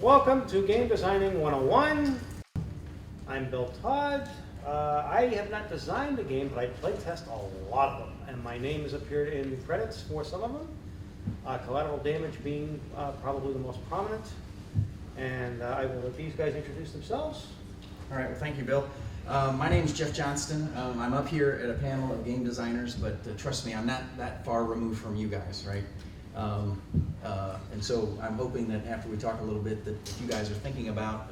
Welcome to Game Designing 101. I'm Bill Todd. I have not designed the game, but I playtest a lot of them, and my name has appeared in the credits for some of them. Collateral Damage being probably the most prominent. And I will let these guys introduce themselves. All right, well, thank you, Bill. My name is Jeff Johnston. I'm up here at a panel of game designers, but trust me, I'm not that far removed from you guys, right? And so I'm hoping that after we talk a little bit, that if you guys are thinking about,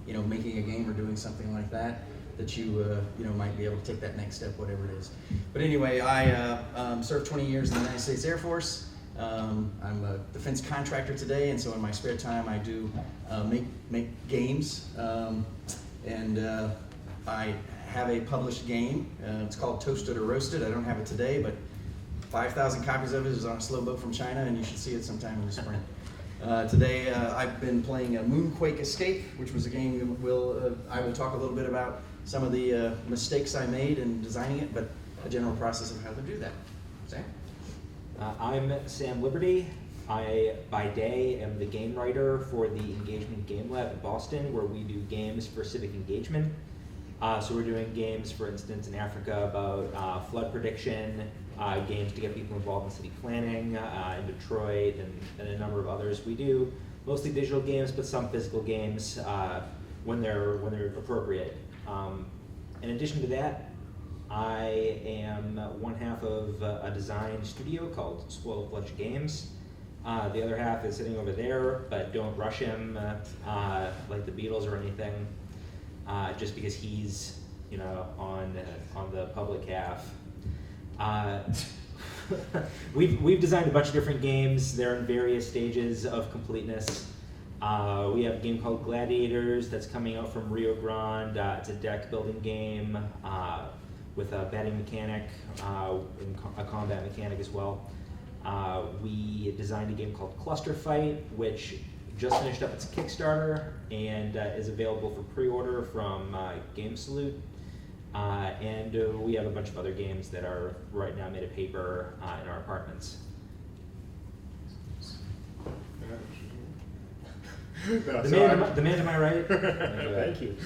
making a game or doing something like that, that you, might be able to take that next step, whatever it is. But anyway, I served 20 years in the United States Air Force. I'm a defense contractor today, and so in my spare time, I do make games. I have a published game. It's called Toasted or Roasted. I don't have it today, but 5,000 copies of it is on a slow boat from China, and you should see it sometime in the spring. Today, I've been playing Moonquake Escape, which was a game I will talk a little bit about some of the mistakes I made in designing it, but a general process of how to do that. Sam? I'm Sam Liberty. I, by day, am the game writer for the Engagement Game Lab in Boston, where we do games for civic engagement. So we're doing games, for instance, in Africa about flood prediction, games to get people involved in city planning, in Detroit, and a number of others. We do mostly digital games, but some physical games when they're appropriate. In addition to that, I am one half of a design studio called Spoiled Fletch Games. The other half is sitting over there, but don't rush him like the Beatles or anything, just because he's on the public half. We've designed a bunch of different games. They're in various stages of completeness. We have a game called Gladiators that's coming out from Rio Grande. It's a deck building game with a betting mechanic, and a combat mechanic as well. We designed a game called Cluster Fight, which just finished up its Kickstarter and is available for pre-order from Game Salute. And we have a bunch of other games that are right now made of paper in our apartments. The man to my right. Thank you.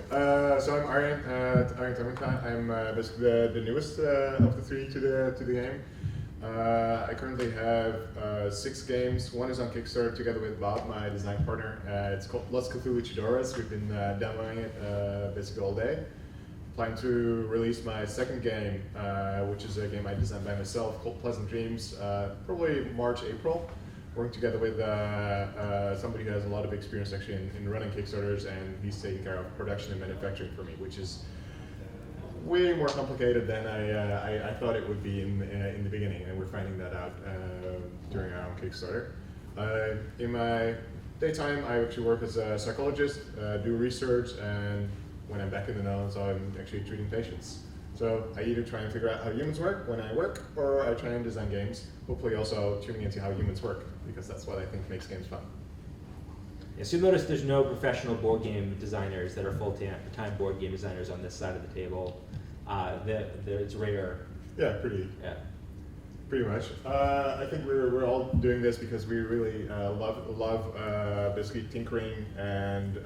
So I'm Aerjen Tamminga. I'm basically the newest of the three to the game. I currently have 6 games. One is on Kickstarter together with Bob, my design partner. It's called Los Cthulhu Chidoras. We've been demoing it basically all day. Plan to release my second game, which is a game I designed by myself called Pleasant Dreams, probably March, April. Working together with somebody who has a lot of experience actually in running Kickstarters, and he's taking care of production and manufacturing for me, which is way more complicated than I thought it would be in the beginning, and we're finding that out during our own Kickstarter. In my daytime, I actually work as a psychologist, do research, and when I'm back in the Netherlands, I'm actually treating patients. So I either try and figure out how humans work when I work, or I try and design games, hopefully also tuning into how humans work, because that's what I think makes games fun. Yeah, so you'll notice there's no professional board game designers that are full-time board game designers on this side of the table. It's rare. Yeah, pretty much. I think we're all doing this because we really love basically tinkering, and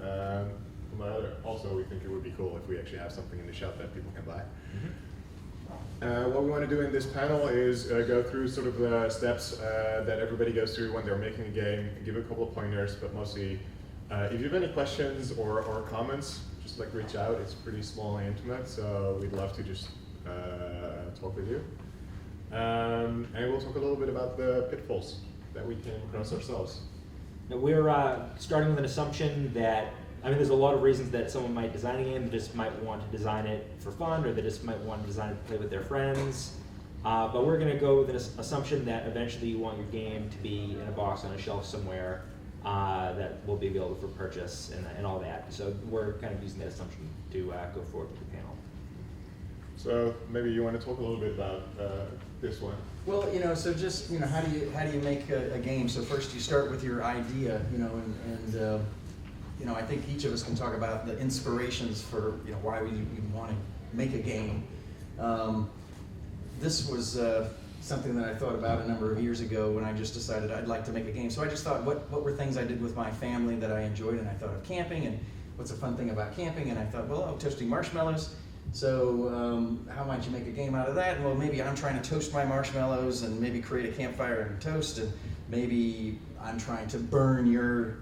also we think it would be cool if we actually have something in the shop that people can buy. Mm-hmm. What we want to do in this panel is go through sort of the steps that everybody goes through when they're making a game, give a couple of pointers, but mostly if you have any questions or comments, just like reach out. It's pretty small and intimate, so we'd love to just talk with you. And we'll talk a little bit about the pitfalls that we came across ourselves. Now we're starting with an assumption that, there's a lot of reasons that someone might design a game. They just might want to design it for fun, or they just might want to design it to play with their friends. But we're going to go with an assumption that eventually you want your game to be in a box on a shelf somewhere that will be available for purchase and all that. So we're kind of using that assumption to go forward with the panel. So maybe you want to talk a little bit about this one. Well, so just, how do you make a game? So first you start with your idea, and I think each of us can talk about the inspirations for, why we want to make a game. This was something that I thought about a number of years ago when I just decided I'd like to make a game. So I just thought, what were things I did with my family that I enjoyed, and I thought of camping, and what's a fun thing about camping, and I thought, well, toasting marshmallows. So how might you make a game out of that? Well, maybe I'm trying to toast my marshmallows and maybe create a campfire and toast, and maybe I'm trying to burn your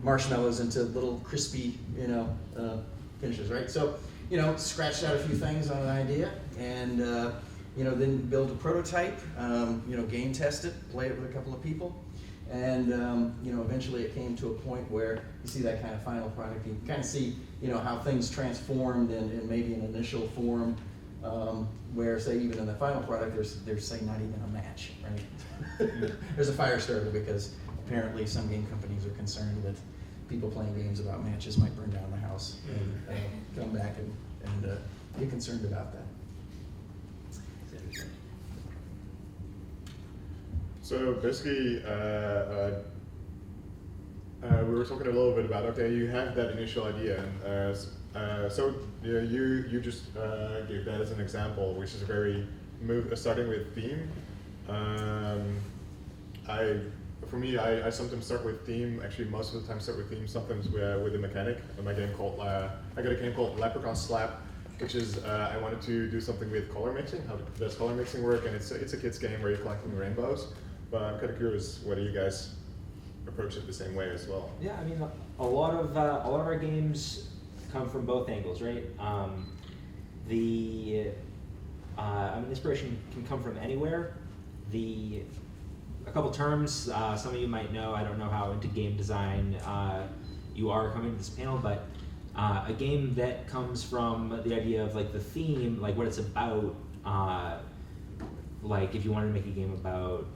marshmallows into little crispy, finishes, right? So, scratched out a few things on an idea, and then build a prototype, game test it, play it with a couple of people, and eventually it came to a point where you see that kind of final product. You kind of see, how things transformed in maybe an initial form, where, say, even in the final product, there's say not even a match, right? There's a fire starter because apparently some game companies are concerned that people playing games about matches might burn down the house and come back and be concerned about that. So basically, we were talking a little bit about, okay, you have that initial idea, and so you just gave that as an example, which is starting with theme. For me, I sometimes start with theme. Actually, most of the time start with theme. Sometimes with a mechanic. My game called I got a game called Leprechaun Slap, which is I wanted to do something with color mixing. How does color mixing work? And it's a kid's game where you're collecting rainbows. But I'm kind of curious whether you guys approach it the same way as well. Yeah, I mean, a lot of our games come from both angles, right? Inspiration can come from anywhere. A couple terms, some of you might know, I don't know how into game design you are coming to this panel, but a game that comes from the idea of like the theme, like what it's about, like if you wanted to make a game about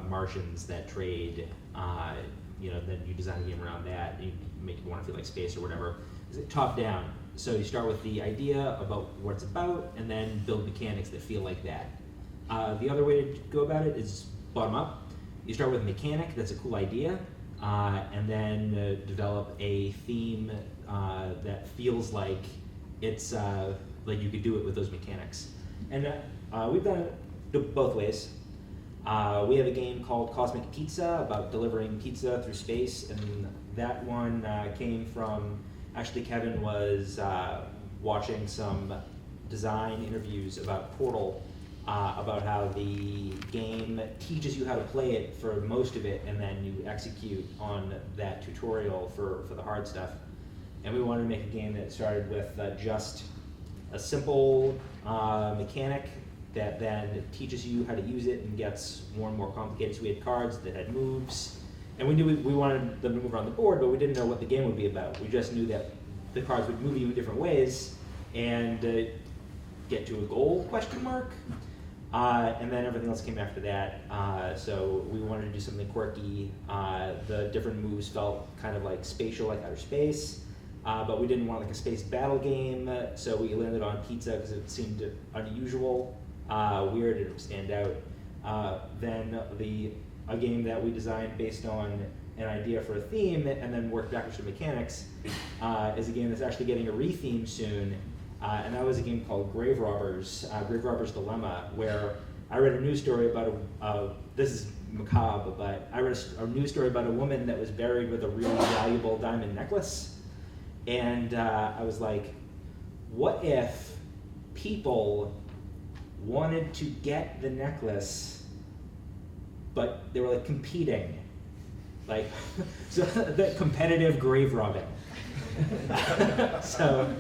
Martians that trade, then you design a game around that, you make it want to feel like space or whatever. Is it top down? So you start with the idea about what it's about and then build mechanics that feel like that. The other way to go about it is bottom up. You start with a mechanic that's a cool idea, and then develop a theme that feels like it's like you could do it with those mechanics. And we've done it both ways. We have a game called Cosmic Pizza about delivering pizza through space, and that one came from, actually Kevin was watching some design interviews about Portal, about how the game teaches you how to play it for most of it, and then you execute on that tutorial for the hard stuff. And we wanted to make a game that started with just a simple mechanic that then teaches you how to use it and gets more and more complicated. So we had cards that had moves, and we knew we wanted them to move around the board, but we didn't know what the game would be about. We just knew that the cards would move you in different ways and get to a goal, question mark. And then everything else came after that. So we wanted to do something quirky. The different moves felt kind of like spatial, like outer space. But we didn't want like a space battle game, so we landed on pizza because it seemed unusual, weird, it would stand out. Then a game that we designed based on an idea for a theme and then worked backwards to mechanics is a game that's actually getting a re-theme soon. And that was a game called Grave Robbers Dilemma, where I read a news story about this is macabre, but I read a news story about a woman that was buried with a really valuable diamond necklace. And I was like, what if people wanted to get the necklace, but they were like competing? Like, so the competitive grave robbing. So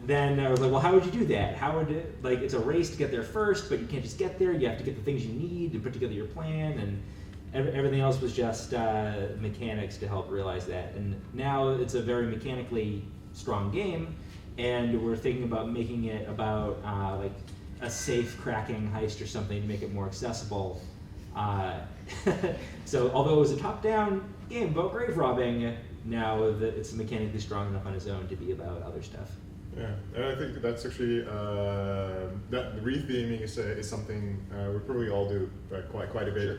then I was like, well, how would you do that? How would it, like, it's a race to get there first, but you can't just get there. You have to get the things you need and put together your plan, and everything else was just mechanics to help realize that. And now it's a very mechanically strong game, and we're thinking about making it about like a safe cracking heist or something to make it more accessible. So although it was a top-down game about grave robbing, now it's mechanically strong enough on its own to be about other stuff. Yeah, and I think that's actually that retheming is something we probably all do quite a bit. Sure.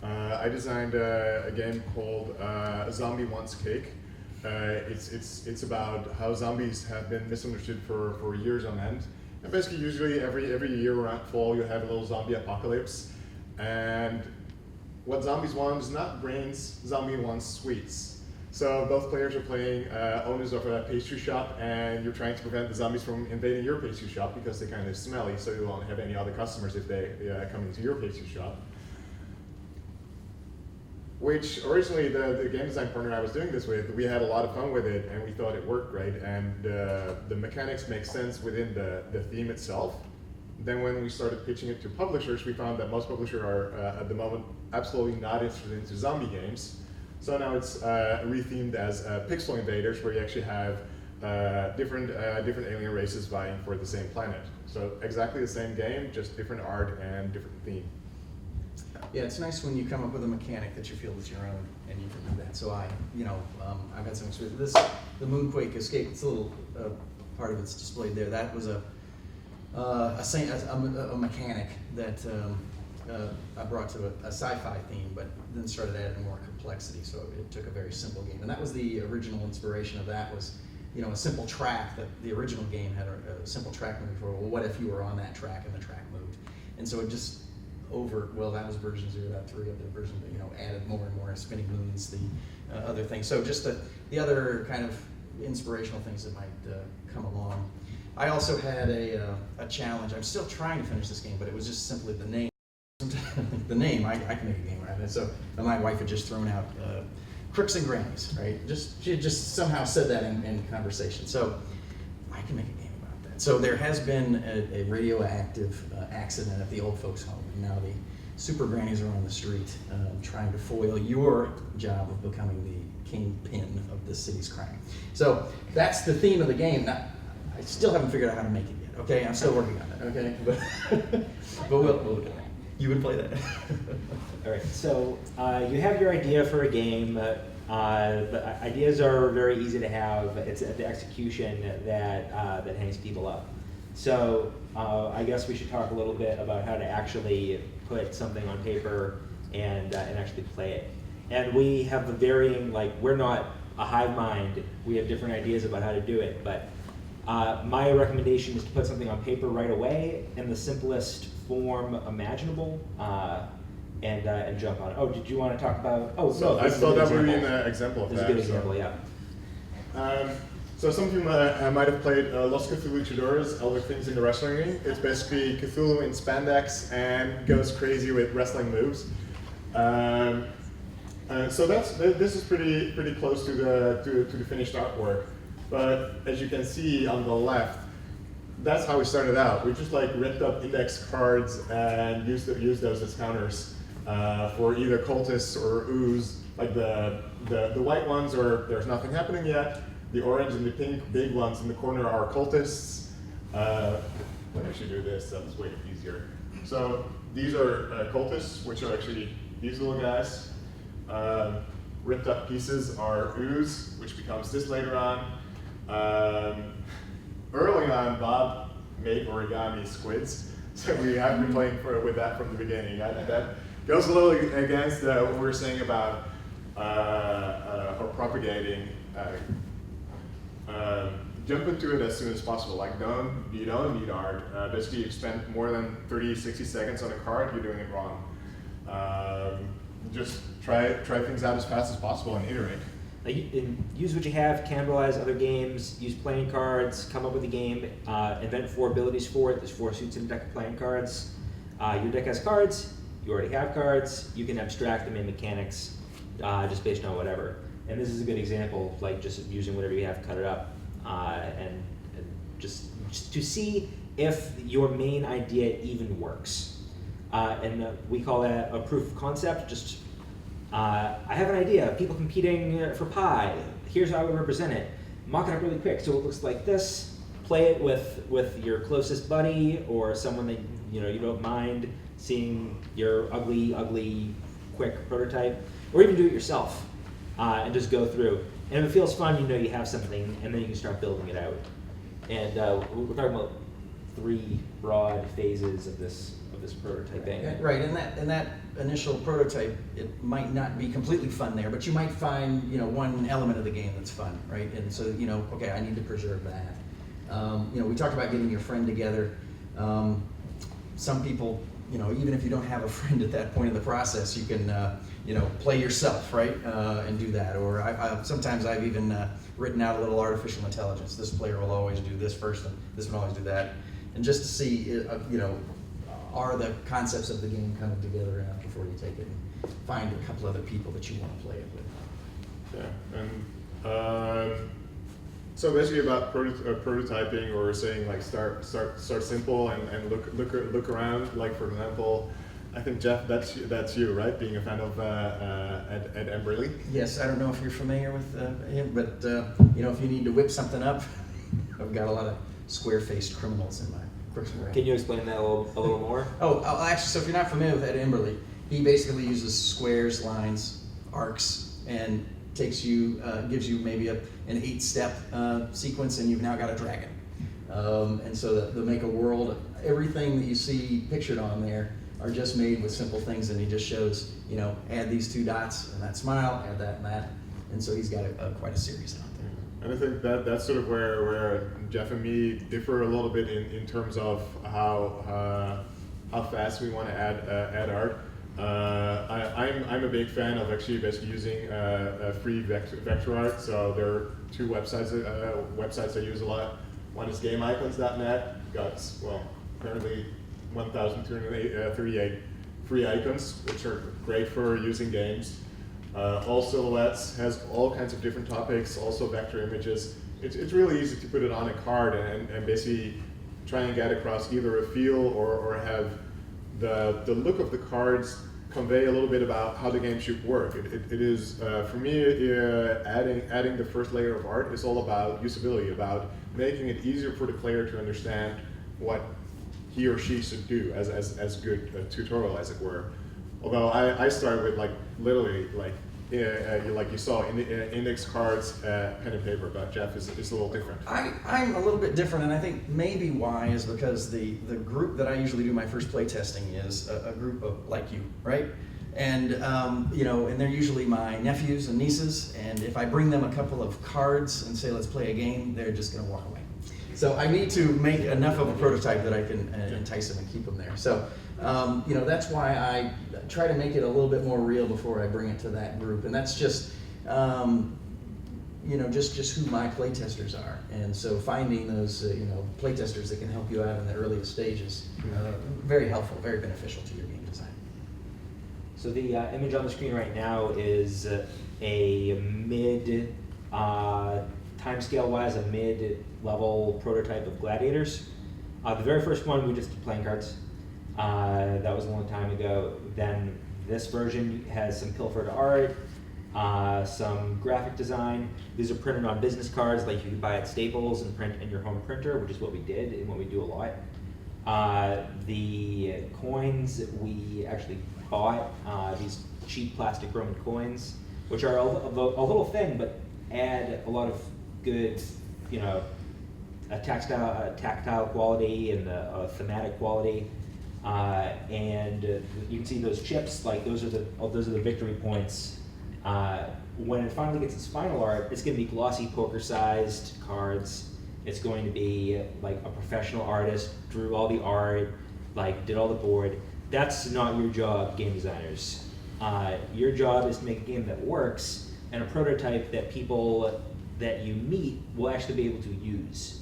I designed a game called Zombie Wants Cake. It's about how zombies have been misunderstood for years on end. And basically, usually every year around fall, you have a little zombie apocalypse. And what zombies want is not brains, zombie wants sweets. So both players are playing owners of a pastry shop, and you're trying to prevent the zombies from invading your pastry shop because they're kind of smelly, so you won't have any other customers if they come into your pastry shop. Which originally the game design partner I was doing this with, we had a lot of fun with it, and we thought it worked great, and the mechanics make sense within the theme itself. Then when we started pitching it to publishers, we found that most publishers are at the moment absolutely not interested into zombie games. So now it's rethemed as Pixel Invaders, where you actually have different alien races vying for the same planet. So exactly the same game, just different art and different theme. Yeah, it's nice when you come up with a mechanic that you feel is your own, and you can do that. So I've had some experience with this. The Moonquake Escape, it's a little part of it's displayed there. That was a mechanic that I brought to a sci-fi theme, but then started adding more complexity. So it took a very simple game, and that was the original inspiration of that. Was a simple track that the original game had a simple track moving for. Well, what if you were on that track and the track moved? And so it just that was version 0.3 of the version that added more and more spinning moons, the other things. So just the other kind of inspirational things that might come along. I also had a challenge. I'm still trying to finish this game, but it was just simply the name. The name, I can make a game out of it. So my wife had just thrown out Crooks and Grannies, right? She had just somehow said that in conversation. So I can make a game about that. So there has been a radioactive accident at the old folks' home. And now the super grannies are on the street trying to foil your job of becoming the kingpin of the city's crime. So that's the theme of the game. Now, I still haven't figured out how to make it yet, okay? I'm still working on that, okay? But we'll do that. You would play that. All right, so you have your idea for a game. The ideas are very easy to have. It's the execution that hangs people up. So I guess we should talk a little bit about how to actually put something on paper and actually play it. And we have the varying, we're not a hive mind. We have different ideas about how to do it, but my recommendation is to put something on paper right away in the simplest form imaginable, and jump on it. Oh, did you want to talk about? Oh, so I thought that would be an example of that. It's a good example, yeah. So some of you might have played Los Cthulhu Chudores, Elder Things in the Wrestling Ring. It's basically Cthulhu in spandex and goes crazy with wrestling moves. So this is pretty close to the finished artwork. But as you can see on the left, that's how we started out. We just ripped up index cards and used those as counters for either cultists or ooze. Like the white ones are there's nothing happening yet. The orange and the pink big ones in the corner are cultists. Let me actually do this. That's way easier. So these are cultists, which are actually these little guys. Ripped up pieces are ooze, which becomes this later on. Early on, Bob made origami squids, so we have been playing with that from the beginning. That goes a little against what we were saying about or propagating. Jump into it as soon as possible. You don't need art. Basically, you spend more than 30, 60 seconds on a card, you're doing it wrong. Just try things out as fast as possible and iterate. Use what you have, cannibalize other games, use playing cards, come up with a game, invent 4 abilities for it. There's 4 suits in a deck of playing cards. Your deck has cards, you already have cards, you can abstract them in mechanics just based on whatever. And this is a good example, just using whatever you have, cut it up, and just to see if your main idea even works. And we call that a proof of concept. I have an idea, people competing for pie. Here's how I would represent it. Mock it up really quick so it looks like this. Play it with your closest buddy or someone that you don't mind seeing your ugly, quick prototype, or even do it yourself and just go through. And if it feels fun, you have something, and then you can start building it out. And we're talking about 3 broad phases of this prototyping. Right, and that initial prototype, it might not be completely fun there, but you might find, you know, one element of the game that's fun, right? And so, you know, okay, I need to preserve that. You know, we talked about getting your friend together. Some people, you know, even if you don't have a friend at that point in the process, you can, you know, play yourself, right, and do that. Or sometimes I've even written out a little artificial intelligence. This player will always do this first, and this one will always do that. And just to see, you know, are the concepts of the game coming together enough before you take it and find a couple other people that you want to play it with. Yeah, and so basically about prototyping, or saying like start simple and look around. Like for example, I think Jeff, that's you, right? Being a fan of Ed Emberley. Yes, I don't know if you're familiar with him, but you know, if you need to whip something up, I've got a lot of square-faced criminals in my program. Can you explain that a little more? Oh, actually, so if you're not familiar with Ed Emberley, he basically uses squares, lines, arcs, and takes you, gives you maybe an 8-step sequence, and you've now got a dragon. And so they'll make a world. Everything that you see pictured on there are just made with simple things, and he just shows, you know, add these 2 dots and that smile, add that and that, and so he's got quite a series out there. And I think that's sort of where Jeff and me differ a little bit in terms of how fast we want to add art. I'm a big fan of actually basically using free vector art. So there are 2 websites I use a lot. One is GameIcons.net. Got, well, apparently 1,238 free icons, which are great for using games. All Silhouettes has all kinds of different topics, also vector images. It's really easy to put it on a card and basically try and get across either a feel or have the look of the cards convey a little bit about how the game should work. It is, for me, adding the first layer of art is all about usability, about making it easier for the player to understand what he or she should do as good a tutorial, as it were. Although I started with like literally like you saw in the index cards, pen and paper, but Jeff is a little different. I'm a little bit different, and I think maybe why is because the group that I usually do my first play testing is a group of like you, right? And you know, and they're usually my nephews and nieces, and if I bring them a couple of cards and say let's play a game, they're just going to walk away. So I need to make enough of a prototype that I can entice them and keep them there. So you know, that's why I try to make it a little bit more real before I bring it to that group, and that's just you know, just who my playtesters are. And so finding those you know, playtesters that can help you out in the earliest stages, very helpful, very beneficial to your game design. So the image on the screen right now is a mid, timescale-wise, a mid-level prototype of Gladiators. The very first one, we just did playing cards. That was a long time ago. Then this version has some pilfered art, some graphic design. These are printed on business cards like you can buy at Staples and print in your home printer, which is what we did and what we do a lot. The coins, we actually bought these cheap plastic Roman coins, which are a little thin, but add a lot of good, you know, a tactile quality and a thematic quality. And you can see those chips, like those are the victory points. When it finally gets its final art, it's going to be glossy poker-sized cards. It's going to be like a professional artist drew all the art, like did all the board. That's not your job, game designers. Your job is to make a game that works and a prototype that people that you meet will actually be able to use.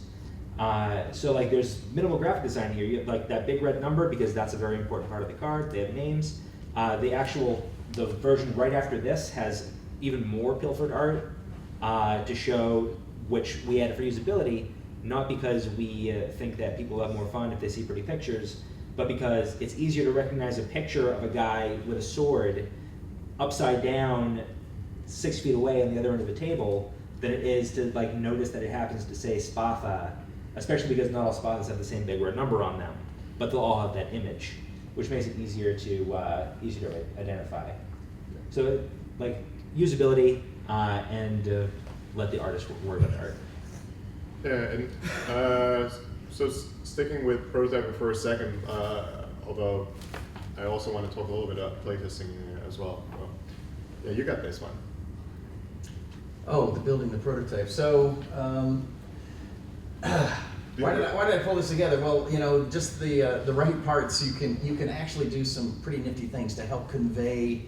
So like there's minimal graphic design here. You have like that big red number because that's a very important part of the card. They have names. The version right after this has even more pilfered art to show, which we added for usability, not because we think that people will have more fun if they see pretty pictures, but because it's easier to recognize a picture of a guy with a sword upside down 6 feet away on the other end of the table than it is to like notice that it happens to say Spatha, especially because not all Spathas have the same big red number on them, but they'll all have that image, which makes it easier to identify. So like usability and let the artist work with art. Yeah, and so sticking with prototyping for a second, although I also want to talk a little bit about playtesting as well. Yeah, you got this one. Oh, the building the prototype. So, why did I pull this together? Well, you know, just the right parts. You can actually do some pretty nifty things to help convey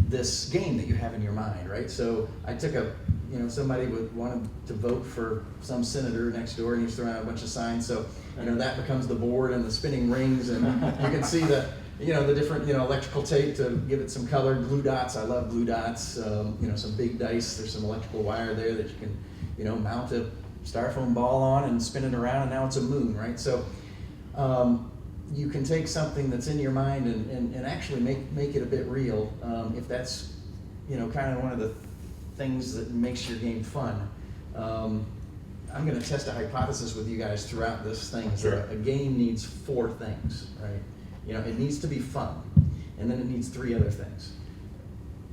this game that you have in your mind, right? So I took somebody wanted to vote for some senator next door, and he's throwing out a bunch of signs. So that becomes the board and the spinning rings, and you can see the different electrical tape to give it some color. Glue dots. I love glue dots. Some big dice. There's some electrical wire there that you can mount a styrofoam ball on and spin it around, and now it's a moon, right? So you can take something that's in your mind and actually make it a bit real, if that's kind of one of the things that makes your game fun. I'm going to test a hypothesis with you guys throughout this thing. Sure. A game needs 4 things, right? It needs to be fun, and then it needs 3 other things.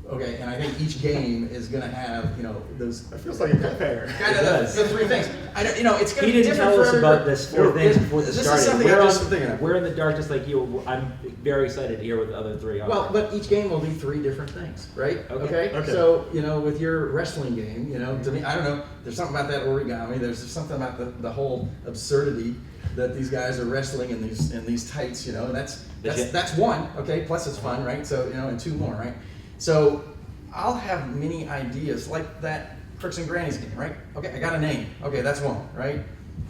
Okay, and I think each game is going to have, those. It feels like a compare. Kind of the 3 things. I don't, it's going to He be didn't different tell for us everybody. about this 4 things before this This started. is something I'm just thinking of. We're in the dark just like you. I'm very excited to hear what the other 3 are. Well, but each game will be 3 different things, right? Okay. Okay. So, with your wrestling game, to me, I don't know, there's something about that origami, there's something about the whole absurdity that these guys are wrestling in these tights, that's 1, okay? Plus it's fun, right? So, and 2 more, right? So I'll have many ideas, like that Crooks and Grannies game, right? Okay, I got a name. Okay, that's 1, right?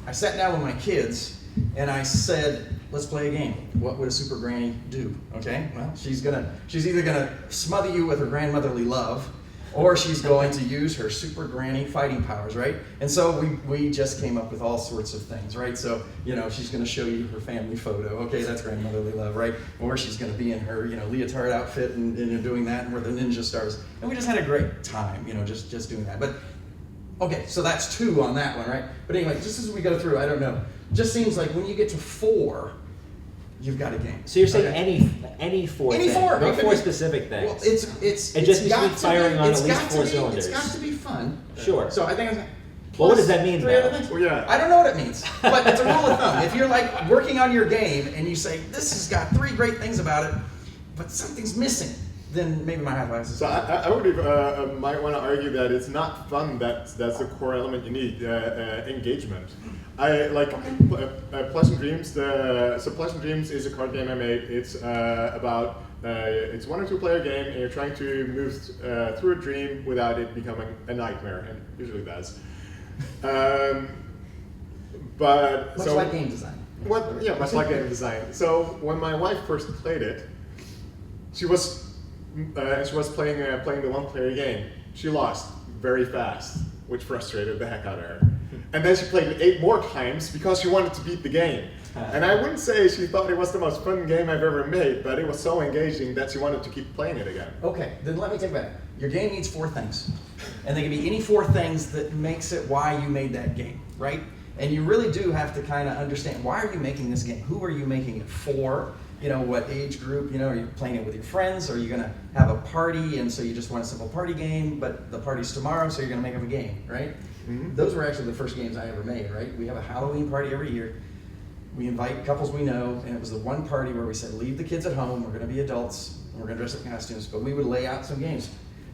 I sat down with my kids and I said, let's play a game. What would a super granny do? Okay, well, she's either gonna smother you with her grandmotherly love, or she's going to use her super granny fighting powers, right? And so we just came up with all sorts of things, right? So, she's gonna show you her family photo. Okay, that's grandmotherly love, right? Or she's gonna be in her, leotard outfit and doing that, and where the ninja stars. And we just had a great time, just doing that. But, okay, so that's 2 on that one, right? But anyway, just as we go through, I don't know. Just seems like when you get to 4, you've got a game. So you're saying okay? any 4 Any things, 4, no it could 4 be- specific things. Well, it just needs to be firing on at least 4 cylinders. It's got to be fun. Sure. So I think. Well, what does that mean, 3 though? other things? Well, yeah. I don't know what it means, but it's a rule of thumb. If you're like working on your game and you say this has got 3 great things about it, but something's missing, then maybe my hypothesis. So I would might want to argue that it's not fun. That's the core element you need. Engagement. I like Pleasant Dreams. So Pleasant Dreams is a card game I made. It's about it's 1 or 2 player game, and you're trying to move through a dream without it becoming a nightmare, and usually does. But Much like game design. Much like game design. So when my wife first played it, she was playing the 1-player game. She lost very fast, which frustrated the heck out of her. And then she played it 8 more times because she wanted to beat the game. And I wouldn't say she thought it was the most fun game I've ever made, but it was so engaging that she wanted to keep playing it again. Okay, then let me take it back. Your game needs 4 things. And they can be any 4 things that makes it why you made that game, right? And you really do have to kind of understand, why are you making this game? Who are you making it for? What age group? Are you playing it with your friends? Are you going to have a party, and so you just want a simple party game, but the party's tomorrow, so you're going to make up a game, right? Mm-hmm. Those were actually the first games I ever made, right? We have a Halloween party every year. We invite couples we know, and it was the one party where we said, leave the kids at home, we're going to be adults, and we're going to dress up in costumes, but we would lay out some games.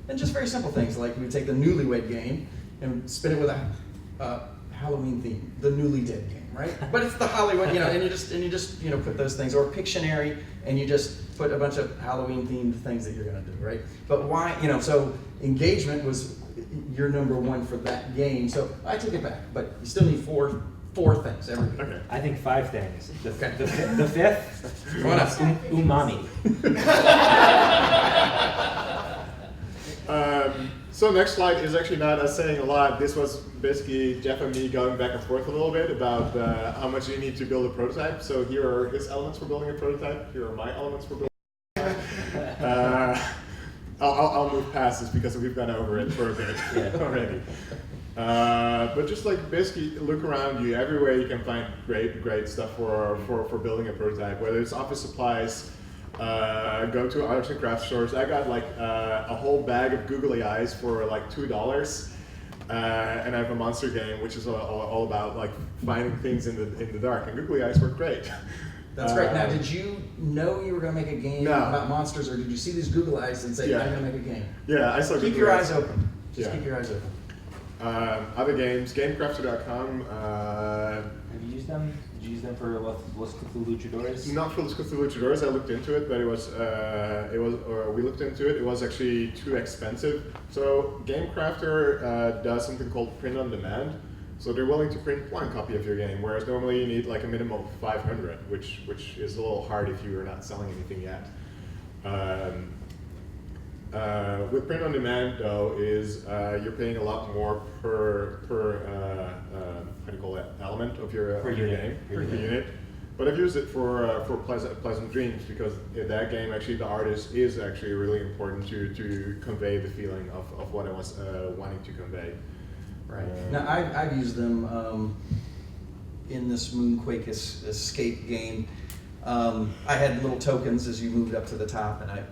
And just very simple things, like we would take the Newlywed game and spin it with a Halloween theme, the Newly Dead game, right? But it's the Hollywood, and you just put those things, or Pictionary, and you just put a bunch of Halloween themed things that you're going to do, right? But why, so engagement was your number 1 for that game. So I took it back, but you still need 4 things every game. Okay. I think 5 things. The 5th, What else? umami. So next slide is actually not us saying a lot. This was basically Jeff and me going back and forth a little bit about how much you need to build a prototype. So here are his elements for building a prototype. Here are my elements for building a prototype. I'll move past this because we've gone over it for a bit already. But just like basically look around you. Everywhere you can find great stuff for building a prototype, whether it's office supplies, go to arts and crafts stores. I got like a whole bag of googly eyes for like $2. and I have a monster game, which is all about like finding things in the dark. And Googly Eyes worked great. That's great. Now, did you know you were going to make a game about monsters, or did you see these Google Eyes and say, I'm going to make a game? Yeah, I saw Keep your eyes open. Just keep your eyes open. Other games, GameCrafter.com. Have you used them? Did you use them for Los Luchadores? Not for Los Luchadores. I looked into it, but we looked into it. It was actually too expensive. So GameCrafter does something called print on demand. So they're willing to print one copy of your game, whereas normally you need like a minimum of 500, which is a little hard if you are not selling anything yet. With print on demand, though, is you're paying a lot more per how do you call it, element of your game per unit. But I've used it for Pleasant Dreams, because in that game, actually, the artist is actually really important to convey the feeling of what I was wanting to convey. Right. Now, I've used them in this Moonquake escape game. I had little tokens as you moved up to the top, and I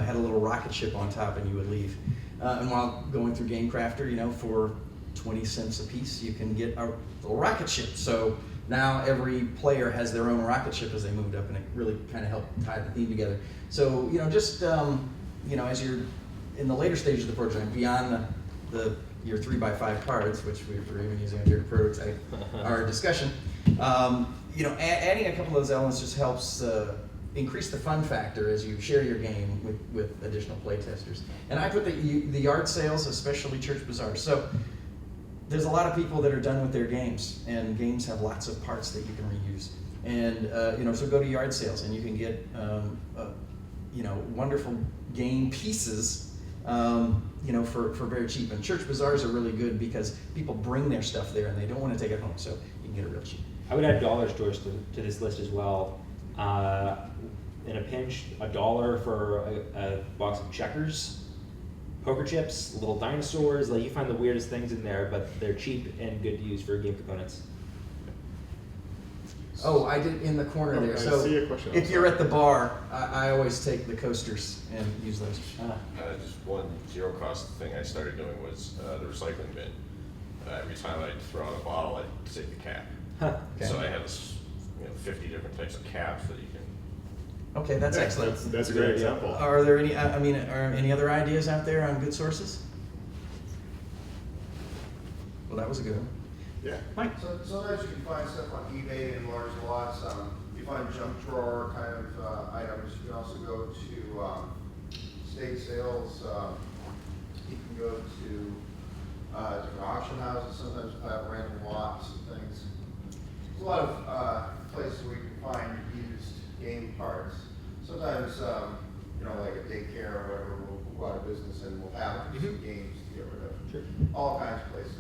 had a little rocket ship on top, and you would leave. And while going through GameCrafter, for 20 cents a piece, you can get a little rocket ship. So now every player has their own rocket ship as they moved up, and it really kind of helped tie the theme together. So, just, as you're in the later stages of the project, beyond your 3x5 cards, which we're even using here to prototype our discussion, adding a couple of those elements just helps increase the fun factor as you share your game with additional playtesters. And I put the yard sales, especially church bazaars. So there's a lot of people that are done with their games, and games have lots of parts that you can reuse. And so go to yard sales, and you can get wonderful game pieces. For very cheap. And church bazaars are really good because people bring their stuff there and they don't want to take it home, so you can get it real cheap. I would add dollar stores to this list as well. In a pinch, $1 for a box of checkers, poker chips, little dinosaurs. Like, you find the weirdest things in there, but they're cheap and good to use for game components. Oh, I did in the corner there. So see a question. If you're at the bar, I always take the coasters and use those. Just one zero-cost thing I started doing was the recycling bin. Every time I'd throw out a bottle, I'd take the cap. Okay. So I have 50 different types of caps that you can. Okay, that's excellent. That's a great example. Are there any? Are any other ideas out there on good sources? Well, that was a good one. Yeah. Mike. So sometimes you can find stuff on eBay in large lots. You find junk drawer kind of items. You can also go to estate sales. You can go to different auction houses. Sometimes have random lots and things. There's a lot of places where you can find used game parts. Sometimes, like a daycare or whatever, will go out of business and we'll have games to get rid of. Sure. All kinds of places,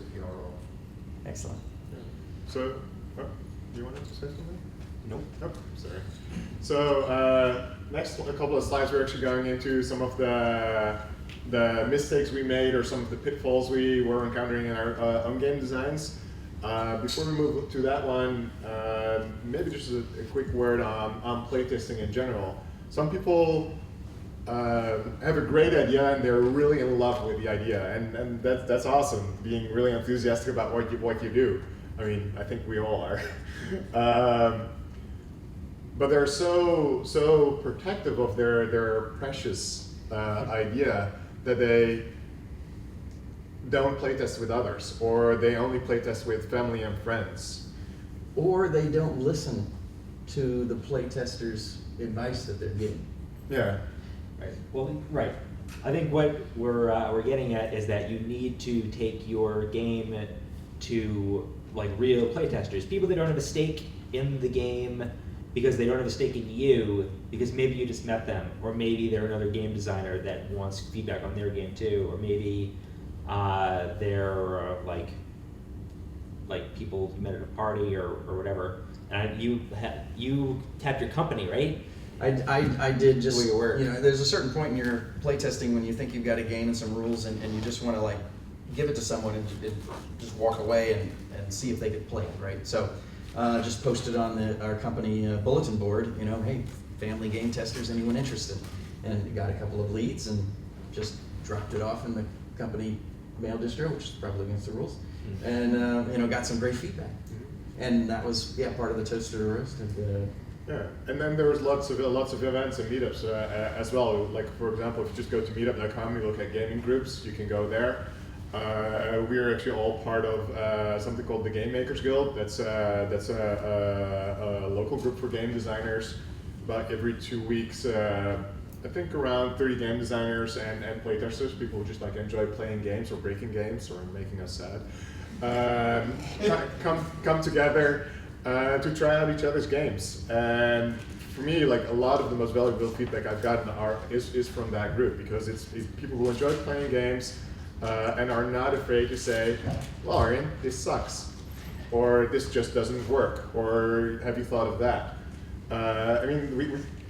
Excellent. So, you wanted to say something? Nope. Oh, sorry. So, next a couple of slides, we're actually going into some of the mistakes we made or some of the pitfalls we were encountering in our own game designs. Before we move to that one, maybe just a quick word on playtesting in general. Some people have a great idea and they're really in love with the idea, and that's awesome, being really enthusiastic about what you do. I mean, I think we all are. But they're so protective of their precious idea that they don't playtest with others, or they only playtest with family and friends. Or they don't listen to the playtesters' advice that they're getting. Yeah. Right. Well, right. I think what we're getting at is that you need to take your game to like real playtesters, people that don't have a stake in the game because they don't have a stake in you, because maybe you just met them, or maybe they're another game designer that wants feedback on their game too, or maybe they're like people you met at a party or whatever. And you tapped your company, right? I did just, The way you work. There's a certain point in your playtesting when you think you've got a game and some rules, and you just want to like give it to someone and just walk away and see if they could play it, right? So just posted on our company bulletin board, hey, family game testers, anyone interested? And got a couple of leads and just dropped it off in the company male distro, which is probably against the rules, and got some great feedback. And that was part of the Toaster to Roast. Yeah, and then there was lots of events and meetups as well. Like for example, if you just go to meetup.com, you look at gaming groups, you can go there. We're actually all part of something called the Game Makers Guild. That's a local group for game designers. About every 2 weeks, I think around 30 game designers and playtesters, people who just like enjoy playing games or breaking games or making us sad, come together to try out each other's games. And for me, like a lot of the most valuable feedback I've gotten is from that group, because it's people who enjoy playing games and are not afraid to say, well, Aerjen, this sucks, or this just doesn't work, or have you thought of that? I mean,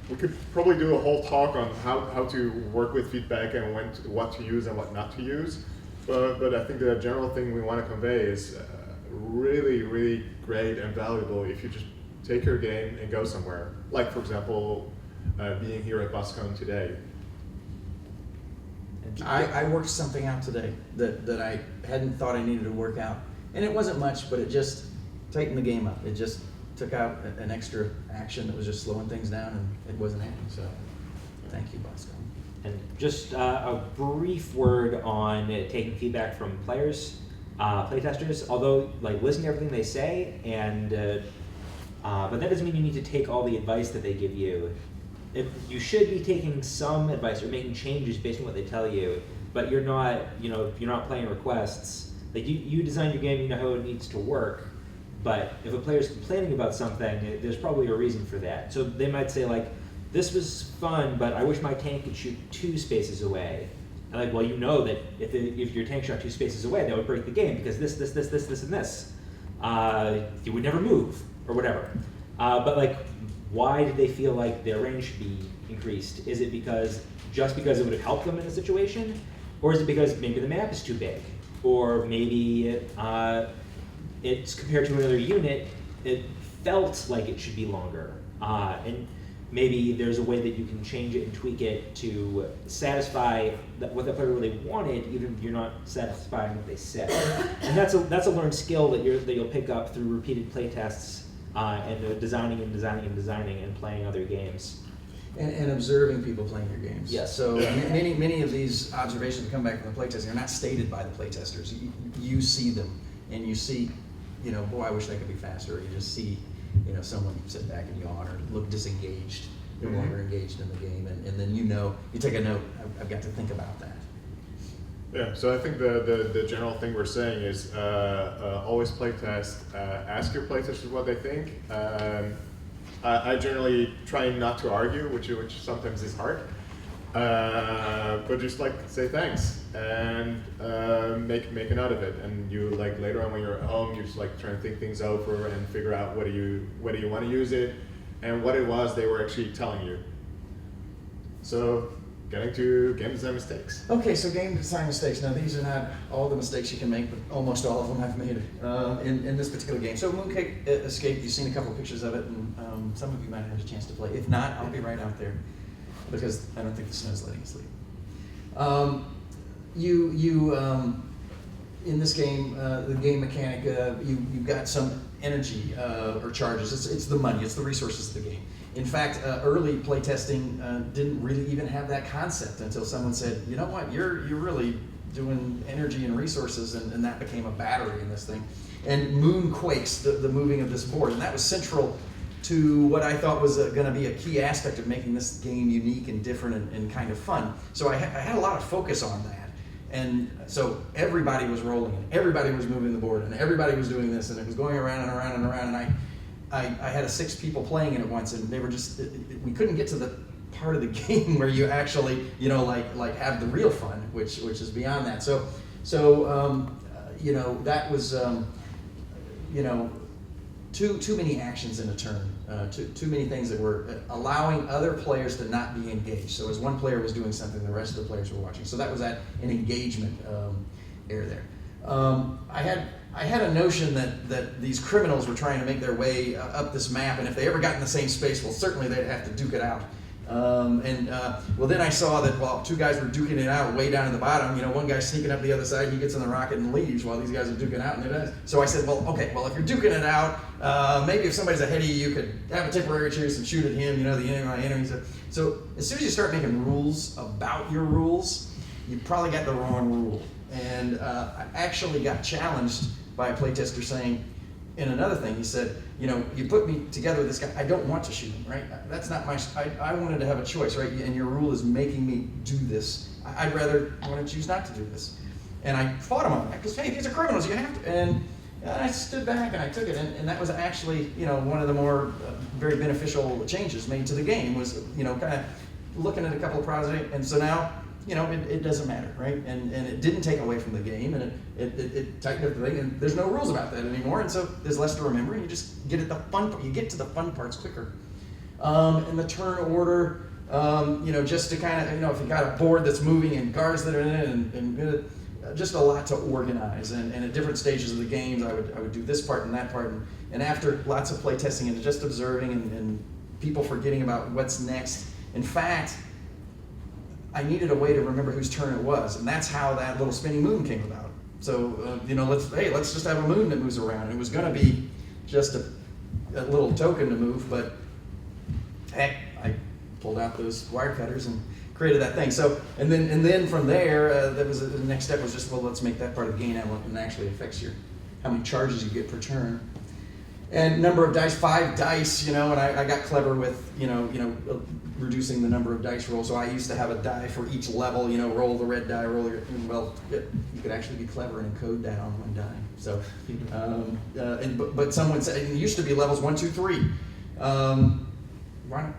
we could probably do a whole talk on how to work with feedback and what to use and what not to use, but I think the general thing we want to convey is really, really great and valuable if you just take your game and go somewhere. Like, for example, being here at Boskone today. I worked something out today that I hadn't thought I needed to work out. And it wasn't much, but it just tightened the game up. It just took out an extra action that was just slowing things down, and it wasn't happening. So thank you, Boskone. And just a brief word on taking feedback from players, playtesters. Although, like, listen to everything they say, and but that doesn't mean you need to take all the advice that they give you. If you should be taking some advice or making changes based on what they tell you, but you're not, you're not playing requests. Like you design your game, you know how it needs to work. But if a player's complaining about something, there's probably a reason for that. So they might say, like, this was fun, but I wish my tank could shoot 2 spaces away. And like, well, you know that if your tank shot 2 spaces away, that would break the game because this, and this. It would never move or whatever. But like, why did they feel like their range should be increased? Is it just because it would have helped them in a situation? Or is it because maybe the map is too big? Or maybe it's compared to another unit, it felt like it should be longer. And maybe there's a way that you can change it and tweak it to satisfy what the player really wanted, even if you're not satisfying what they said. And that's a learned skill that you'll pick up through repeated playtests and designing and playing other games. And observing people playing your games. Yes. So many of these observations that come back from the playtesting are not stated by the playtesters. You see them, and you see, boy, I wish that could be faster. Or you just see, someone sit back and yawn or look disengaged, no longer engaged in the game, and then you take a note. I've got to think about that. Yeah, so I think the general thing we're saying is always playtest. Ask your playtesters what they think. I generally try not to argue, which sometimes is hard, but just like say thanks and make a note of it. And you like later on when you're at home, you just like try and think things over and figure out whether you want to use it and what it was they were actually telling you. So getting to game design mistakes. Okay, so game design mistakes. Now these are not all the mistakes you can make, but almost all of them I've made in this particular game. So Moonquakes Escape, you've seen a couple of pictures of it, and some of you might have had a chance to play. If not, I'll be right out there because I don't think the snow's letting us leave. In this game, the game mechanic, you've got some energy or charges. It's the money, it's the resources of the game. In fact, early playtesting didn't really even have that concept until someone said, you know what, you're really doing energy and resources, and that became a battery in this thing. And Moonquakes, the moving of this board, and that was central to what I thought was going to be a key aspect of making this game unique and different and kind of fun. So I had a lot of focus on that. And so everybody was rolling, and everybody was moving the board, and everybody was doing this, and it was going around and around and around, and I had 6 people playing it at once, and they were just, we couldn't get to the part of the game where you actually, like have the real fun, which is beyond that. So that was, too many actions in a turn, too many things that were allowing other players to not be engaged. So as one player was doing something, the rest of the players were watching. So that was an engagement error there. I had a notion that these criminals were trying to make their way up this map, and if they ever got in the same space, well, certainly they'd have to duke it out. Well, then I saw that while two guys were duking it out way down at the bottom, one guy's sneaking up the other side, he gets in the rocket and leaves while these guys are duking out. So I said, well, okay, well, if you're duking it out, maybe if somebody's ahead of you, you could have a temporary truce and shoot at him, the enemy, my enemy. So as soon as you start making rules about your rules, you probably got the wrong rule. And I actually got challenged by a playtester saying, in another thing, he said, you put me together with this guy, I don't want to shoot him, right? That's not my, I wanted to have a choice, right? And your rule is making me do this. I want to choose not to do this. And I fought him on that, because hey, these are criminals, you have to. And I stood back and I took it, and that was actually, one of the more very beneficial changes made to the game was, kind of looking at a couple of projects, and so now, it doesn't matter, right? And it didn't take away from the game, and it tightened up the thing, and there's no rules about that anymore, and so there's less to remember, and you just get at the fun. You get to the fun parts quicker. And the turn order, just to kind of, if you got a board that's moving and guards that are in it, and just a lot to organize. And at different stages of the games, I would do this part and that part, and after lots of play testing and just observing and people forgetting about what's next. In fact, I needed a way to remember whose turn it was, and that's how that little spinning moon came about. So, let's just have a moon that moves around. It was going to be just a little token to move, but heck, I pulled out those wire cutters and created that thing. So, and then from there, the next step was just, well, let's make that part of the game and actually affects how many charges you get per turn. And number of dice, 5 dice, and I got clever with, reducing the number of dice rolls. So I used to have a die for each level, roll the red die, you could actually be clever and code that on one die. So, but someone said, it used to be levels 1, 2, 3. Why,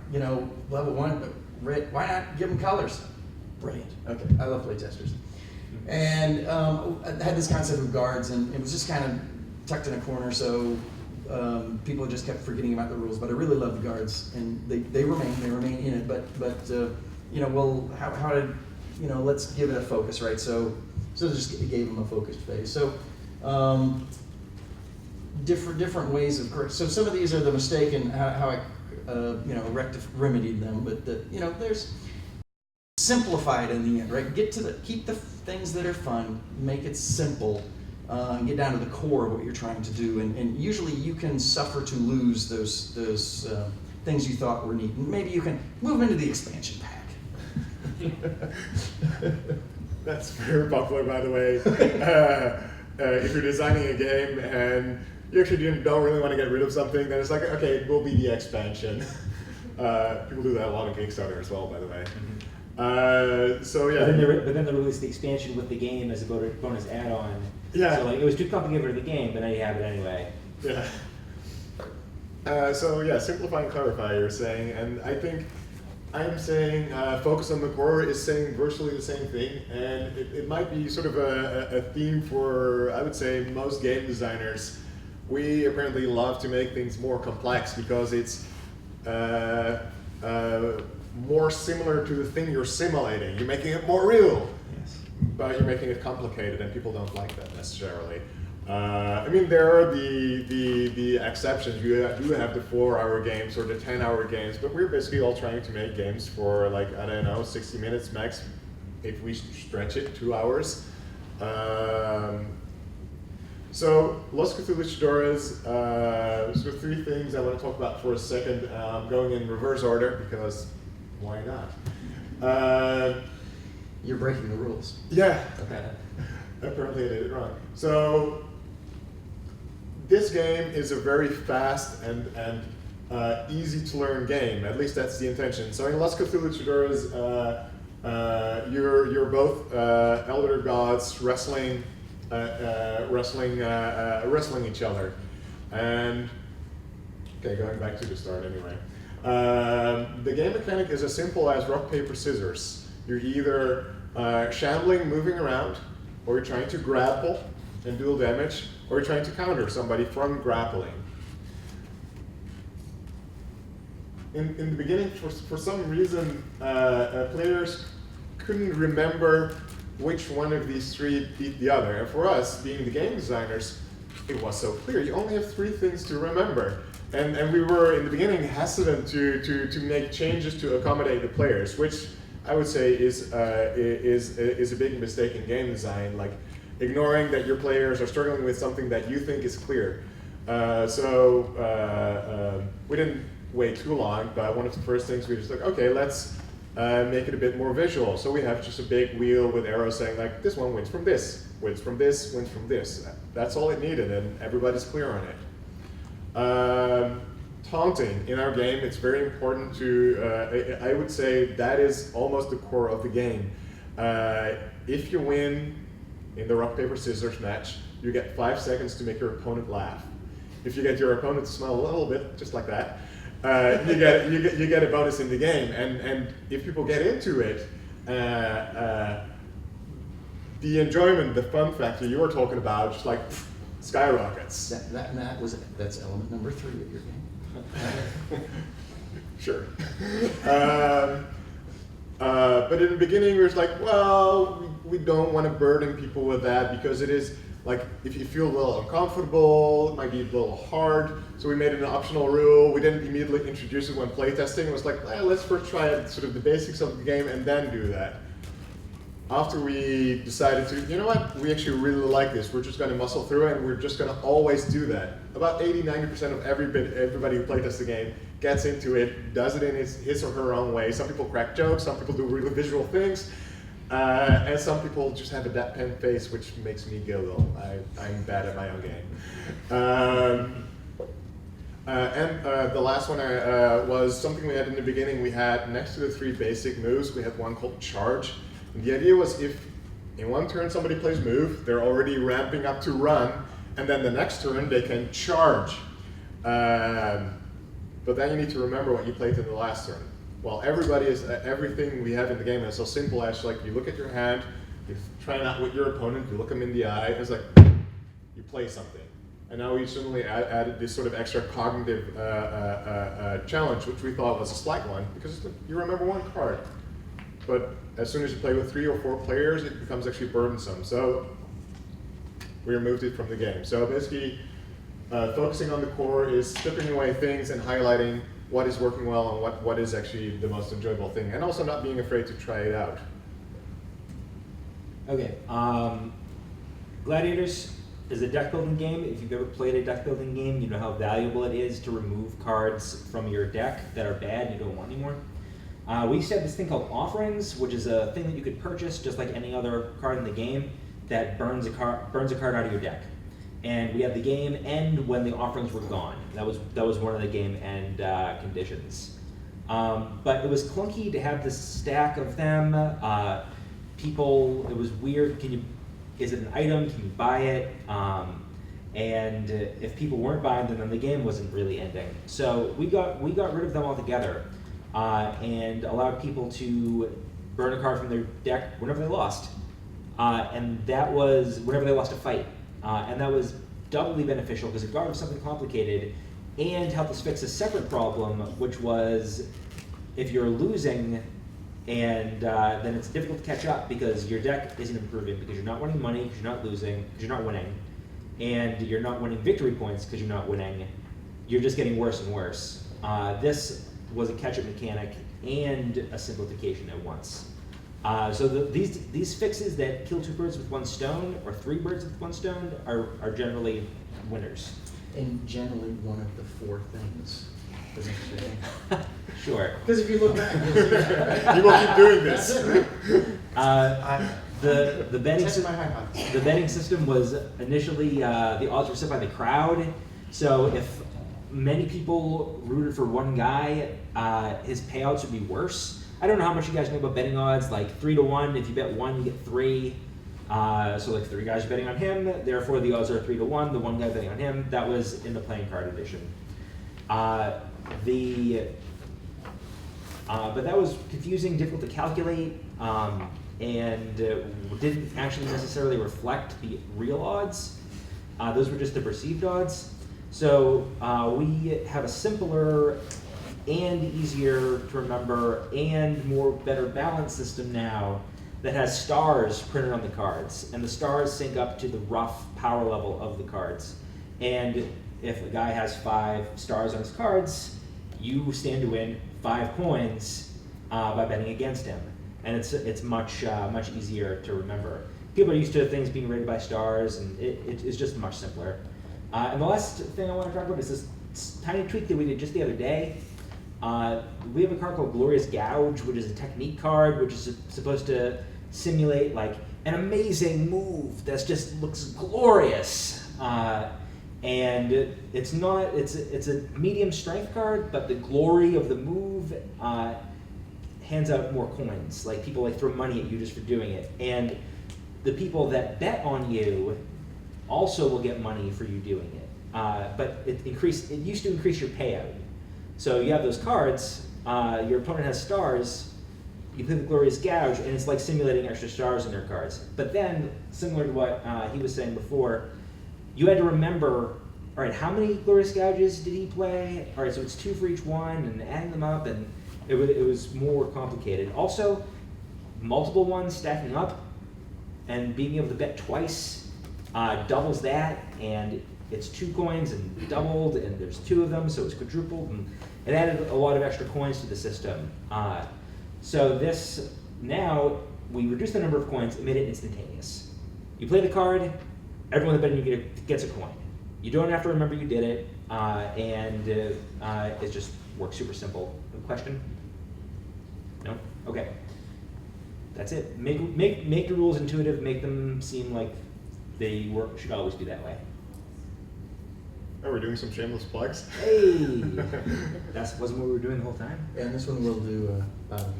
level 1, red, why not give them colors? Brilliant. Okay, I love playtesters. And I had this concept of guards, and it was just kind of tucked in a corner, so people just kept forgetting about the rules, but I really love the guards, and they remain in it. But well, how did let's give it a focus, right? So just gave them a focused phase. So different ways of correct. So some of these are the mistake and how I remedied them, but there's simplified in the end, right? Keep the things that are fun, make it simple. And get down to the core of what you're trying to do, and usually you can suffer to lose those things you thought were neat. And maybe you can move into the expansion pack. That's very popular, by the way. If you're designing a game and you actually don't really want to get rid of something, then it's like, okay, it will be the expansion. People do that a lot on Kickstarter as well, by the way. So yeah. But then they released the expansion with the game as a bonus add-on. Yeah. So it was too complicated for the game, but now you have it anyway. Yeah. So yeah, simplify and clarify, you're saying, and I think I'm saying focus on the core is saying virtually the same thing, and it might be sort of a theme for, I would say, most game designers. We apparently love to make things more complex because it's more similar to the thing you're simulating. You're making it more real. Yes. But you're making it complicated, and people don't like that necessarily. I mean, there are the exceptions. You do have the 4-hour games or the 10-hour games, but we're basically all trying to make games for, like, I don't know, 60 minutes max, if we stretch it, 2 hours. So, Los Cthulhuchadores, so 3 things I want to talk about for a second, going in reverse order, because why not? You're breaking the rules. Yeah. Okay. Apparently I did it wrong. So this game is a very fast and easy to learn game. At least that's the intention. So in Los Cthulhuchadores, you're both elder gods wrestling each other. And okay, going back to the start anyway. The game mechanic is as simple as rock, paper, scissors. You're either shambling, moving around, or you're trying to grapple and deal damage, or you're trying to counter somebody from grappling. In the beginning, for some reason, players couldn't remember which one of these 3 beat the other. And for us, being the game designers, it was so clear. You only have 3 things to remember. And we were in the beginning hesitant to make changes to accommodate the players, which I would say is a big mistake in game design, like ignoring that your players are struggling with something that you think is clear. We didn't wait too long, but one of the first things we just like, okay, let's make it a bit more visual. So we have just a big wheel with arrows saying like, this one wins from this, wins from this, wins from this. That's all it needed, and everybody's clear on it. Taunting in our game, it's very important to, I would say that is almost the core of the game. If you win in the rock, paper, scissors match, you get 5 seconds to make your opponent laugh. If you get your opponent to smile a little bit, just like that, you get a bonus in the game. And if people get into it, the enjoyment, the fun factor you were talking about, just like skyrockets. That's element number 3 of your game. Sure. But in the beginning, we were like, well, we don't want to burden people with that because it is like, if you feel a little uncomfortable, it might be a little hard. So we made it an optional rule. We didn't immediately introduce it when playtesting. It was like, let's first try out sort of the basics of the game and then do that. After we decided to, you know what, we actually really like this. We're just going to muscle through it, and we're just going to always do that. About 80–90% of everybody who playtests the game gets into it, does it in his or her own way. Some people crack jokes, some people do really visual things, and some people just have a deadpan face, which makes me giggle. I'm bad at my own game. The last one was something we had in the beginning. We had, next to the 3 basic moves, we had one called Charge. And the idea was if in one turn somebody plays move, they're already ramping up to run, and then the next turn they can charge. But then you need to remember what you played in the last turn. Well, everything we have in the game is so simple as like you look at your hand, you try not with your opponent, you look them in the eye, it's like you play something. And now we suddenly added this sort of extra cognitive challenge, which we thought was a slight one, because you remember one card. But as soon as you play with 3 or 4 players, it becomes actually burdensome. So we removed it from the game. So basically, focusing on the core is stripping away things and highlighting what is working well and what is actually the most enjoyable thing, and also not being afraid to try it out. Okay, Gladiators is a deck building game. If you've ever played a deck building game, you know how valuable it is to remove cards from your deck that are bad and you don't want anymore. We used to have this thing called offerings, which is a thing that you could purchase just like any other card in the game that burns a card out of your deck. And we had the game end when the offerings were gone. That was one of the game end conditions. But it was clunky to have this stack of them. It was weird. Is it an item? Can you buy it? And if people weren't buying them, then the game wasn't really ending. So we got rid of them altogether. And allowed people to burn a card from their deck whenever they lost. And that was whenever they lost a fight. And that was doubly beneficial because it got rid of something complicated and helped us fix a separate problem, which was if you're losing and then it's difficult to catch up because your deck isn't improving because you're not winning money, because you're not losing, because you're not winning, and you're not winning victory points because you're not winning, you're just getting worse and worse. This was a catch-up mechanic and a simplification at once. So these fixes that kill 2 birds with 1 stone or 3 birds with 1 stone are generally winners. And generally one of the 4 things. Sure. Because if you look back, you'll see that. You will keep doing this. The betting system was initially the odds were set by the crowd. So if many people rooted for one guy, his payouts would be worse. I don't know how much you guys know about betting odds, like 3 to 1. If you bet 1, you get 3. So like 3 guys are betting on him, therefore the odds are 3 to 1. The 1 guy betting on him, that was in the playing card edition. But that was confusing, difficult to calculate, and didn't actually necessarily reflect the real odds. Those were just the perceived odds. So we have a simpler and easier to remember and better balanced system now that has stars printed on the cards, and the stars sync up to the rough power level of the cards. And if a guy has 5 stars on his cards, you stand to win 5 coins by betting against him, and it's much easier to remember. People are used to things being rated by stars, and it's just much simpler. And the last thing I want to talk about is this tiny tweak that we did just the other day. We have a card called Glorious Gouge, which is a technique card, which is supposed to simulate like an amazing move that just looks glorious. And it's a medium strength card, but the glory of the move hands out more coins. Like people like throw money at you just for doing it, and the people that bet on you also will get money for you doing it. But it used to increase your payout. So you have those cards, your opponent has stars, you play the Glorious Gouge, and it's like simulating extra stars in their cards. But then, similar to what he was saying before, you had to remember, all right, how many Glorious Gouges did he play? All right, so it's 2 for each one, and adding them up, and it was more complicated. Also, multiple ones stacking up, and being able to bet twice doubles that, and it's 2 coins and doubled, and there's 2 of them, so it's quadrupled, and it added a lot of extra coins to the system. So this, now, we reduced the number of coins and made it instantaneous. You play the card, everyone that bet you gets a coin. You don't have to remember you did it, and it just works super simple. Question? No? Okay. That's it. Make the rules intuitive, make them seem like they should always be that way. Oh, we're doing some shameless plugs. Hey! That wasn't what we were doing the whole time? And this one we'll do about time.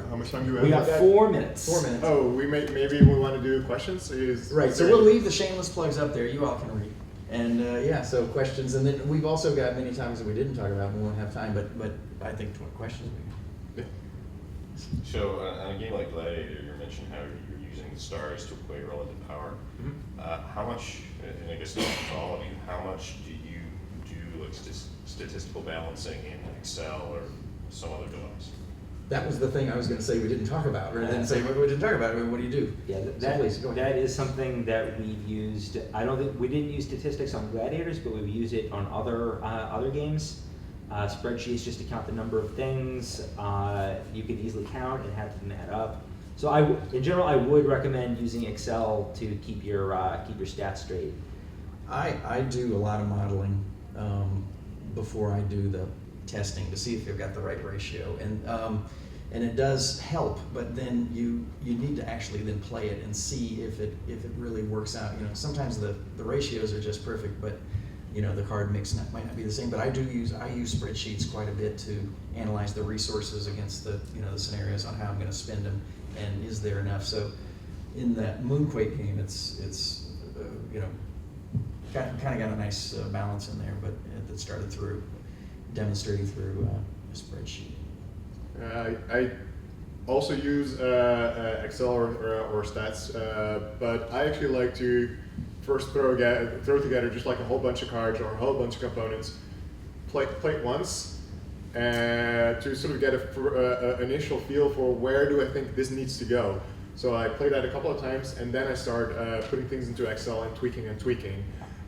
How much time do we have? We got 4 minutes. 4 minutes. Oh, maybe we want to do questions? Right, so we'll leave the shameless plugs up there. You all can read. And yeah, so questions. And then we've also got many times that we didn't talk about. We won't have time, but I think questions we can. So on a game like Gladiator, you mentioned how you're using the stars to equate relative power. Mm-hmm. How much, and I guess to all of you, how much do you do like statistical balancing in Excel or some other device? That was the thing I was going to say we didn't talk about. Rather than say, well, we didn't talk about it, what do you do? Yeah, So that is something that we've used. I don't think we didn't use statistics on Gladiators, but we've used it on other games. Spreadsheets just to count the number of things. You can easily count and have them add up. So in general, I would recommend using Excel to keep your stats straight. I do a lot of modeling before I do the testing to see if you've got the right ratio, and it does help. But then you need to actually then play it and see if it really works out. You know, sometimes the ratios are just perfect, but you know the card mix might not be the same. But I use spreadsheets quite a bit to analyze the resources against the the scenarios on how I'm going to spend them, and is there enough. So in that Moonquake game, it's kind of got a nice balance in there, but that started through demonstrating through a spreadsheet. I also use Excel or stats, but I actually like to first throw together just like a whole bunch of cards or a whole bunch of components, play it once, to sort of get an initial feel for where do I think this needs to go. So I play that a couple of times, and then I start putting things into Excel and tweaking.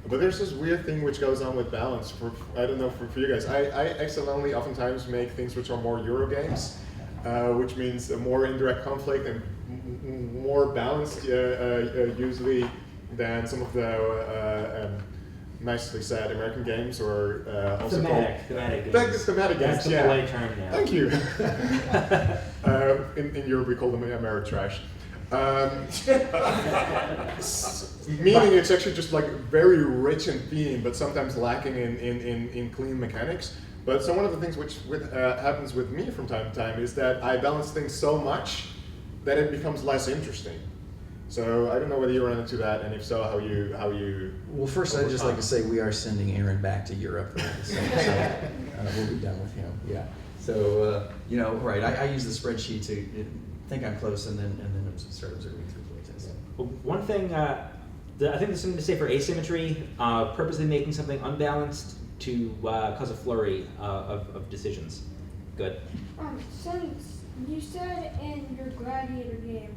But there's this weird thing which goes on with balance. I don't know for you guys. I accidentally oftentimes make things which are more Euro games, which means a more indirect conflict and more balanced usually than some of the nicely said American games or also thematic games. Thematic That's games. the polite term now. Thank you. In Europe we call them Ameritrash. Meaning it's actually just like very rich in theme, but sometimes lacking in clean mechanics. But so one of the things which happens with me from time to time is that I balance things so much that it becomes less interesting. So I don't know whether you run into that, and if so, how you. Well, first I'd just like to say we are sending Aerjen back to Europe. So we'll be done with him. Yeah. So right. I use the spreadsheet to think I'm close, and then start observing through playtests. Well, one thing I think there's something to say for asymmetry, purposely making something unbalanced to cause a flurry of decisions. Good. Since you said in your Gladiator game,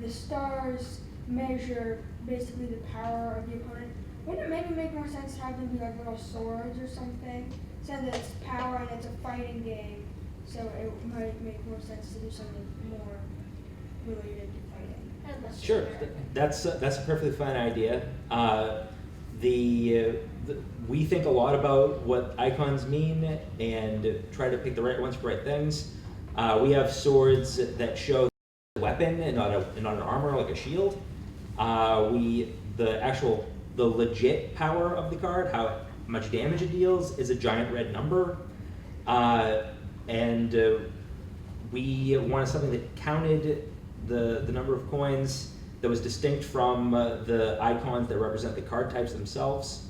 the stars measure basically the power of the opponent, Wouldn't it maybe make more sense to have them be like little swords or something? Since it's power and it's a fighting game, so it might make more sense to do something more related to fighting. Sure, that's a perfectly fine idea. We think a lot about what icons mean and try to pick the right ones for right things. We have swords that show a weapon and not an armor like a shield. The legit power of the card, how much damage it deals, is a giant red number, and we wanted something that counted the number of coins that was distinct from the icons that represent the card types themselves.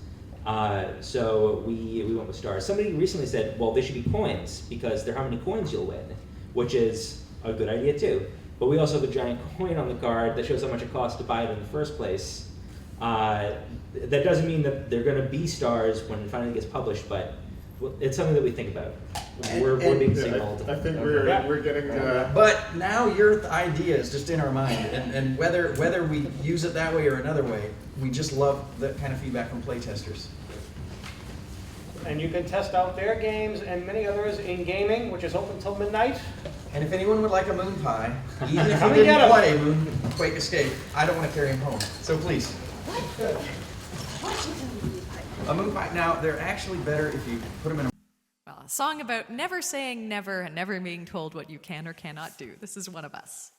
So we went with stars. Somebody recently said, well, they should be coins because they're how many coins you'll win, which is a good idea too. But we also have a giant coin on the card that shows how much it costs to buy it in the first place. That doesn't mean that they're going to be stars when it finally gets published, but it's something that we think about. We're being signaled. I think we're getting. But now your idea is just in our mind, and whether we use it that way or another way, we just love that kind of feedback from playtesters. And you can test out their games and many others in gaming, which is open until midnight. And if anyone would like a moon pie, even if Come you and get didn't 'em. play Moonquake Escape, I don't want to carry him home. So please. A moon pie. Now, they're actually better if you put them in a... Well, a song about never saying never and never being told what you can or cannot do. This is one of us.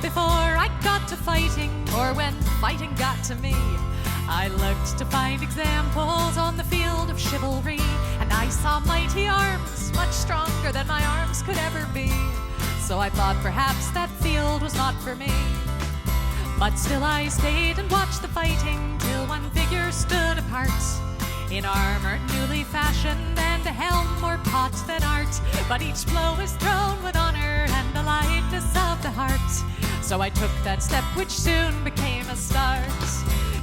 Before I got to fighting, or when fighting got to me, I looked to find examples on the field of chivalry, and I saw mighty arms, much stronger than my arms could ever be. So I thought perhaps that field was not for me. But still I stayed and watched the fighting till one figure stood apart, in armor newly fashioned and a helm more pot than art. But each blow is thrown with honor and the lightness of the heart. So I took that step which soon became a start.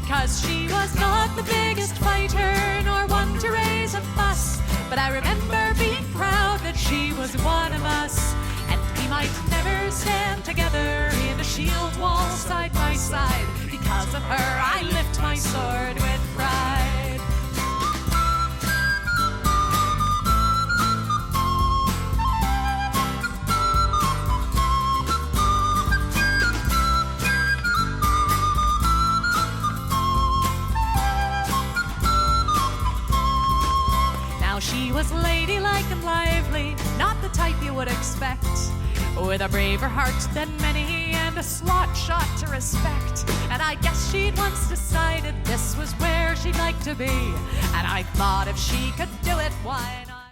'Cause she was not the biggest fighter, nor one to raise a fuss, but I remember being proud that she was one of us. And we might never stand together in a shield wall side by side. Because of her I lift my sword with pride. She was ladylike and lively, not the type you would expect, with a braver heart than many and a slot shot to respect. And I guess she'd once decided this was where she'd like to be, and I thought if she could do it, why not?